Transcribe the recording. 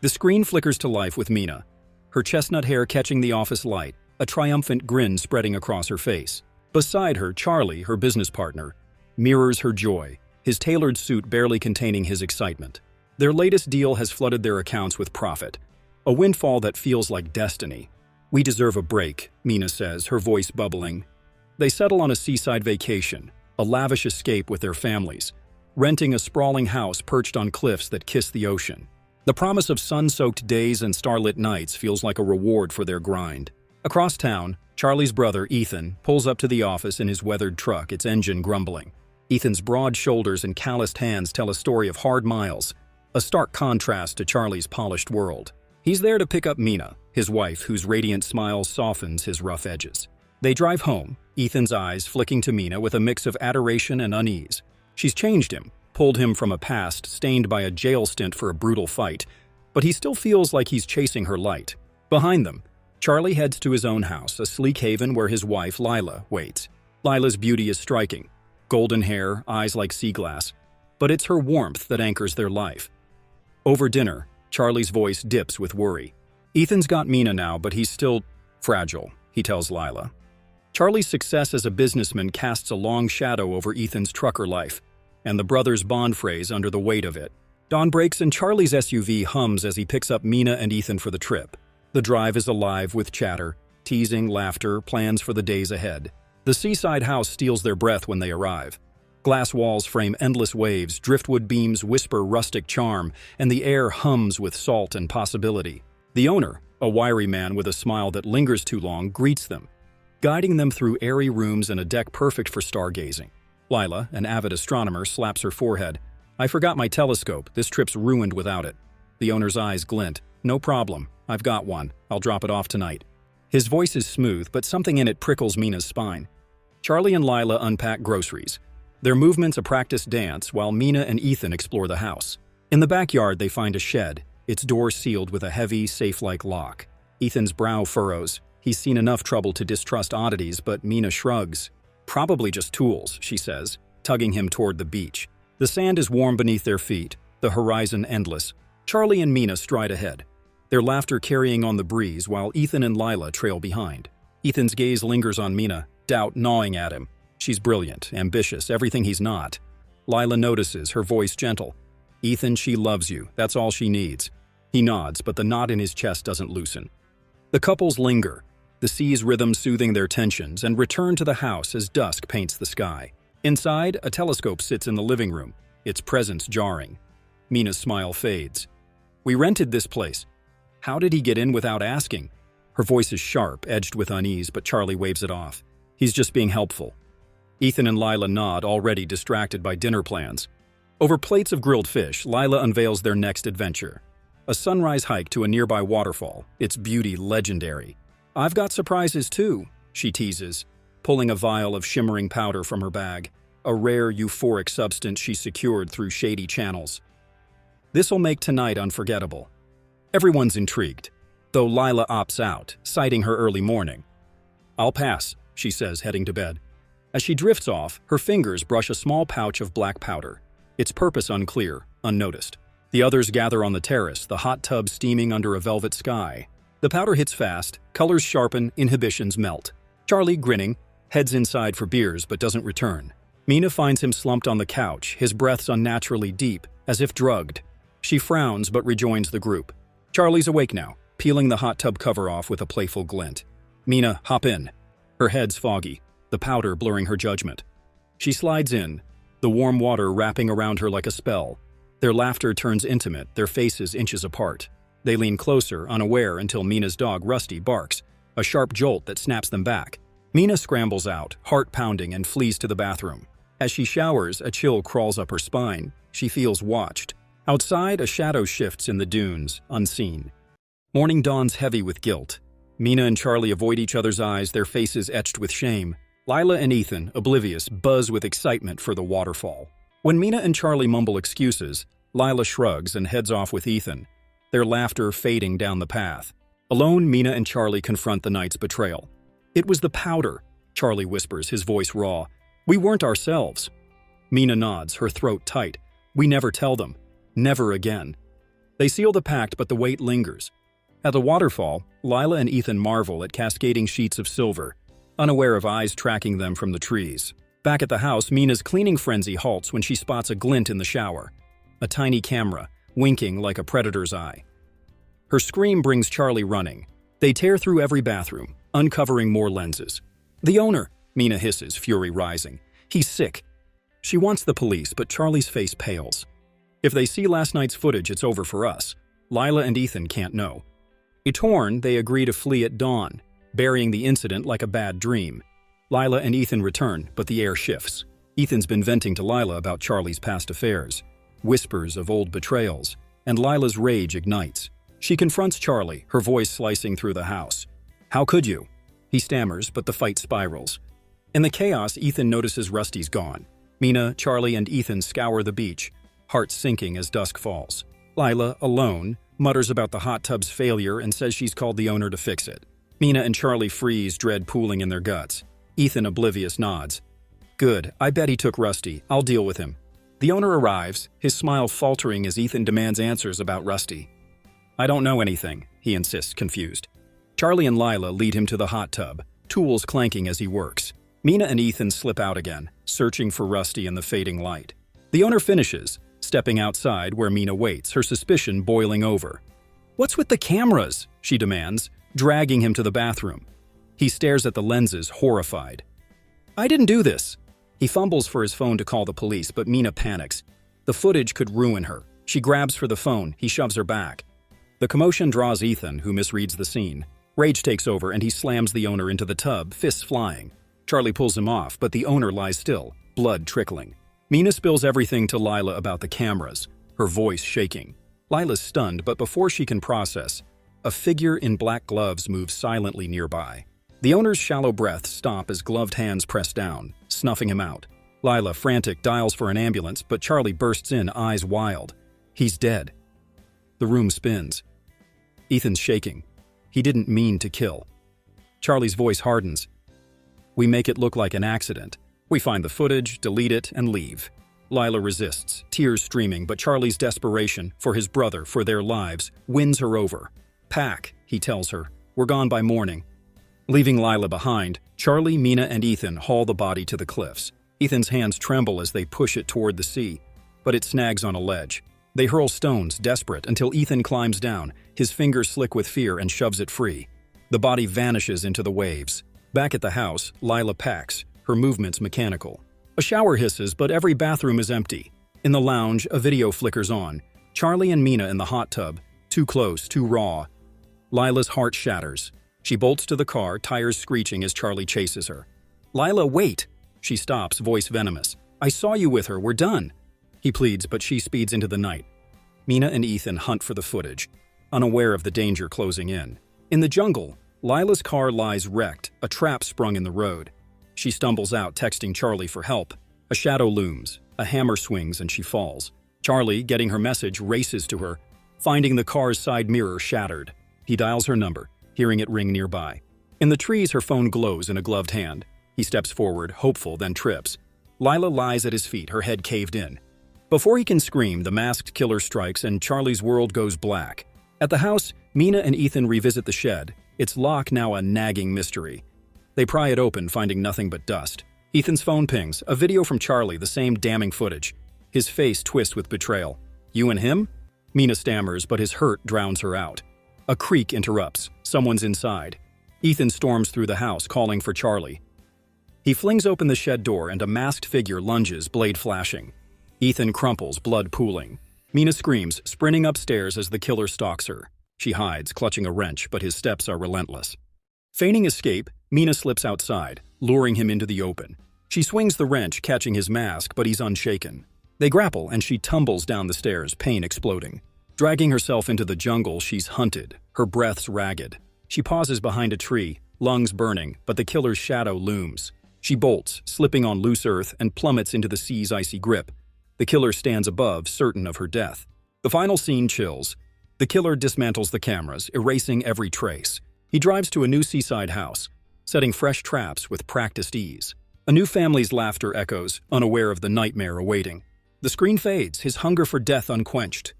The screen flickers to life with Mina, her chestnut hair catching the office light, a triumphant grin spreading across her face. Beside her, Charlie, her business partner, mirrors her joy, his tailored suit barely containing his excitement. Their latest deal has flooded their accounts with profit, a windfall that feels like destiny. "We deserve a break," Mina says, her voice bubbling. They settle on a seaside vacation, a lavish escape with their families, renting a sprawling house perched on cliffs that kiss the ocean. The promise of sun-soaked days and starlit nights feels like a reward for their grind. Across town, Charlie's brother, Ethan, pulls up to the office in his weathered truck, its engine grumbling. Ethan's broad shoulders and calloused hands tell a story of hard miles, a stark contrast to Charlie's polished world. He's there to pick up Mina, his wife, whose radiant smile softens his rough edges. They drive home, Ethan's eyes flicking to Mina with a mix of adoration and unease. She's changed him, pulled him from a past stained by a jail stint for a brutal fight, but he still feels like he's chasing her light. Behind them, Charlie heads to his own house, a sleek haven where his wife, Lila, waits. Lila's beauty is striking. Golden hair, eyes like sea glass. But it's her warmth that anchors their life. Over dinner, Charlie's voice dips with worry. "Ethan's got Mina now, but he's still fragile," he tells Lila. Charlie's success as a businessman casts a long shadow over Ethan's trucker life, and the brothers bond phrase under the weight of it. Dawn breaks and Charlie's SUV hums as he picks up Mina and Ethan for the trip. The drive is alive with chatter, teasing, laughter, plans for the days ahead. The seaside house steals their breath when they arrive. Glass walls frame endless waves, driftwood beams whisper rustic charm, and the air hums with salt and possibility. The owner, a wiry man with a smile that lingers too long, greets them, guiding them through airy rooms and a deck perfect for stargazing. Lila, an avid astronomer, slaps her forehead. "I forgot my telescope. This trip's ruined without it." The owner's eyes glint. "No problem. I've got one. I'll drop it off tonight." His voice is smooth, but something in it prickles Mina's spine. Charlie and Lila unpack groceries. Their movements a practiced dance while Mina and Ethan explore the house. In the backyard, they find a shed, its door sealed with a heavy, safe-like lock. Ethan's brow furrows. He's seen enough trouble to distrust oddities, but Mina shrugs. "Probably just tools," she says, tugging him toward the beach. The sand is warm beneath their feet, the horizon endless. Charlie and Mina stride ahead, their laughter carrying on the breeze while Ethan and Lila trail behind. Ethan's gaze lingers on Mina, doubt gnawing at him. She's brilliant, ambitious, everything he's not. Lila notices, her voice gentle. "Ethan, she loves you. That's all she needs." He nods, but the knot in his chest doesn't loosen. The couples linger, the sea's rhythm soothing their tensions, and return to the house as dusk paints the sky. Inside, a telescope sits in the living room, its presence jarring. Mina's smile fades. "We rented this place. How did he get in without asking?" Her voice is sharp, edged with unease, but Charlie waves it off. He's just being helpful. Ethan and Lila nod, already distracted by dinner plans. Over plates of grilled fish, Lila unveils their next adventure. A sunrise hike to a nearby waterfall, its beauty legendary. "I've got surprises too," she teases, pulling a vial of shimmering powder from her bag, a rare euphoric substance she secured through shady channels. "This'll make tonight unforgettable." Everyone's intrigued, though Lila opts out, citing her early morning. "I'll pass," she says, heading to bed. As she drifts off, her fingers brush a small pouch of black powder, its purpose unclear, unnoticed. The others gather on the terrace, the hot tub steaming under a velvet sky. The powder hits fast, colors sharpen, inhibitions melt. Charlie, grinning, heads inside for beers but doesn't return. Mina finds him slumped on the couch, his breaths unnaturally deep, as if drugged. She frowns but rejoins the group. Charlie's awake now, peeling the hot tub cover off with a playful glint. "Mina, hop in." Her head's foggy, the powder blurring her judgment. She slides in, the warm water wrapping around her like a spell. Their laughter turns intimate, their faces inches apart. They lean closer, unaware, until Mina's dog Rusty barks, a sharp jolt that snaps them back. Mina scrambles out, heart pounding, and flees to the bathroom. As she showers, a chill crawls up her spine. She feels watched. Outside, a shadow shifts in the dunes, unseen. Morning dawns heavy with guilt. Mina and Charlie avoid each other's eyes, their faces etched with shame. Lila and Ethan, oblivious, buzz with excitement for the waterfall. When Mina and Charlie mumble excuses, Lila shrugs and heads off with Ethan, their laughter fading down the path. Alone, Mina and Charlie confront the night's betrayal. "It was the powder," Charlie whispers, his voice raw. "We weren't ourselves." Mina nods, her throat tight. "We never tell them. Never again." They seal the pact, but the weight lingers. At the waterfall, Lila and Ethan marvel at cascading sheets of silver, unaware of eyes tracking them from the trees. Back at the house, Mina's cleaning frenzy halts when she spots a glint in the shower. A tiny camera, winking like a predator's eye. Her scream brings Charlie running. They tear through every bathroom, uncovering more lenses. "The owner," Mina hisses, fury rising. "He's sick." She wants the police, but Charlie's face pales. If they see last night's footage, it's over for us. Lila and Ethan can't know. Torn, they agree to flee at dawn, burying the incident like a bad dream. Lila and Ethan return, but the air shifts. Ethan's been venting to Lila about Charlie's past affairs, whispers of old betrayals, and Lila's rage ignites. She confronts Charlie, her voice slicing through the house. "How could you?" He stammers, but the fight spirals. In the chaos, Ethan notices Rusty's gone. Mina, Charlie, and Ethan scour the beach, hearts sinking as dusk falls. Lila, alone, mutters about the hot tub's failure and says she's called the owner to fix it. Mina and Charlie freeze, dread pooling in their guts. Ethan, oblivious, nods. "Good, I bet he took Rusty. I'll deal with him." The owner arrives, his smile faltering as Ethan demands answers about Rusty. "I don't know anything," he insists, confused. Charlie and Lila lead him to the hot tub, tools clanking as he works. Mina and Ethan slip out again, searching for Rusty in the fading light. The owner finishes, stepping outside where Mina waits, her suspicion boiling over. "What's with the cameras?" she demands, dragging him to the bathroom. He stares at the lenses, horrified. "I didn't do this." He fumbles for his phone to call the police, but Mina panics. The footage could ruin her. She grabs for the phone, he shoves her back. The commotion draws Ethan, who misreads the scene. Rage takes over and he slams the owner into the tub, fists flying. Charlie pulls him off, but the owner lies still, blood trickling. Mina spills everything to Lila about the cameras, her voice shaking. Lila's stunned, but before she can process, a figure in black gloves moves silently nearby. The owner's shallow breaths stop as gloved hands press down, snuffing him out. Lila, frantic, dials for an ambulance, but Charlie bursts in, eyes wild. He's dead. The room spins. Ethan's shaking. He didn't mean to kill. Charlie's voice hardens. "We make it look like an accident. We find the footage, delete it, and leave." Lila resists, tears streaming, but Charlie's desperation, for his brother, for their lives, wins her over. "Pack," he tells her. "We're gone by morning." Leaving Lila behind, Charlie, Mina, and Ethan haul the body to the cliffs. Ethan's hands tremble as they push it toward the sea, but it snags on a ledge. They hurl stones, desperate, until Ethan climbs down, his fingers slick with fear, and shoves it free. The body vanishes into the waves. Back at the house, Lila packs, her movements mechanical. A shower hisses, but every bathroom is empty. In the lounge, a video flickers on. Charlie and Mina in the hot tub, too close, too raw. Lila's heart shatters. She bolts to the car, tires screeching as Charlie chases her. "Lila, wait!" She stops, voice venomous. "I saw you with her, we're done." He pleads, but she speeds into the night. Mina and Ethan hunt for the footage, unaware of the danger closing in. In the jungle, Lila's car lies wrecked, a trap sprung in the road. She stumbles out, texting Charlie for help. A shadow looms, a hammer swings, and she falls. Charlie, getting her message, races to her, finding the car's side mirror shattered. He dials her number, hearing it ring nearby. In the trees, her phone glows in a gloved hand. He steps forward, hopeful, then trips. Lila lies at his feet, her head caved in. Before he can scream, the masked killer strikes and Charlie's world goes black. At the house, Mina and Ethan revisit the shed, its lock now a nagging mystery. They pry it open, finding nothing but dust. Ethan's phone pings, a video from Charlie, the same damning footage. His face twists with betrayal. "You and him?" Mina stammers, but his hurt drowns her out. A creak interrupts. Someone's inside. Ethan storms through the house, calling for Charlie. He flings open the shed door and a masked figure lunges, blade flashing. Ethan crumples, blood pooling. Mina screams, sprinting upstairs as the killer stalks her. She hides, clutching a wrench, but his steps are relentless. Feigning escape, Mina slips outside, luring him into the open. She swings the wrench, catching his mask, but he's unshaken. They grapple, and she tumbles down the stairs, pain exploding. Dragging herself into the jungle, she's hunted, her breaths ragged. She pauses behind a tree, lungs burning, but the killer's shadow looms. She bolts, slipping on loose earth, and plummets into the sea's icy grip. The killer stands above, certain of her death. The final scene chills. The killer dismantles the cameras, erasing every trace. He drives to a new seaside house, setting fresh traps with practiced ease. A new family's laughter echoes, unaware of the nightmare awaiting. The screen fades, his hunger for death unquenched.